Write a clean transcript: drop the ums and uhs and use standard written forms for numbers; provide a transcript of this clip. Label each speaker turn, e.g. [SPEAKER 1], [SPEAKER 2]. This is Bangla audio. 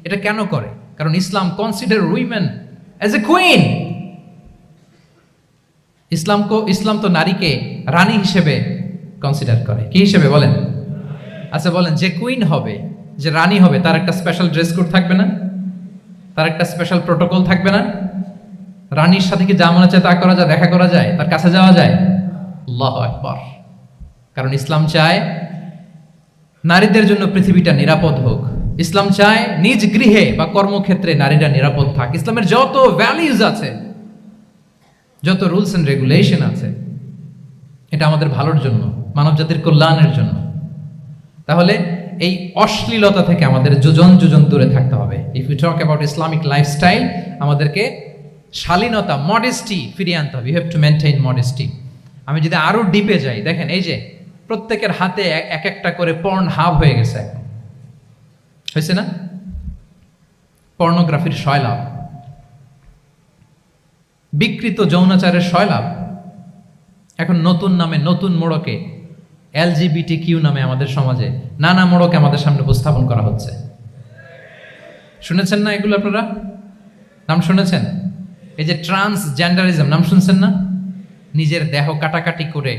[SPEAKER 1] এটা কেন করে? কারণ Islam consider women as a queen. Islam তো নারীকে রানী হিসেবে কনসিডার করে। কি হিসেবে বলেন? আচ্ছা বলেন, যে কুইন হবে, যে রানী হবে, তার একটা স্পেশাল ড্রেস কোড থাকবে না? তার একটা স্পেশাল প্রোটোকল থাকবে না? রানীর সাথে কি যা মনে চায় তা করা যায়, দেখা করা যায়, তার কাছে যাওয়া যায়? আল্লাহু আকবার। কারণ ইসলাম চায় নারীদের জন্য পৃথিবীটা নিরাপদ হোক। ইসলাম চায় নিজ গৃহে বা কর্মক্ষেত্রে নারীরা নিরাপদ থাক। ইসলামের যত ভ্যালিউজ আছে, যত রুলস এন্ড রেগুলেশন আছে, এটা আমাদের ভালোর জন্য, মানব জাতির কল্যাণের জন্য। তাহলে এই অশ্লীলতা থেকে আমাদের যোজন যোজন দূরে থাকতে হবে। If you talk about Islamic lifestyle, আমাদেরকে শালীনতা, মডেস্টি ফিরিয়ে আনতে হবে। You have to maintain modesty. আমি যদি আরো ডিপে যাই, দেখেন এই যে প্রত্যেকের হাতে এক একটা করে পর্ন হাব হয়ে গেছে এখন, হয়েছে না? পর্নোগ্রাফির শয়লাভ, বিকৃত যৌনাচারের শয়লাভ। এখন নতুন নামে, নতুন মোড়কে, LGBTQ নামে আমাদের সমাজে নানা মোড়কে আমাদের সামনে উপস্থাপন করা হচ্ছে। শুনেছেন না এগুলো? আপনারা নাম শুনেছেন? এই যে ট্রান্সজেন্ডারিজম নাম শুনছেন না? নিজের দেহ কাটাকাটি করে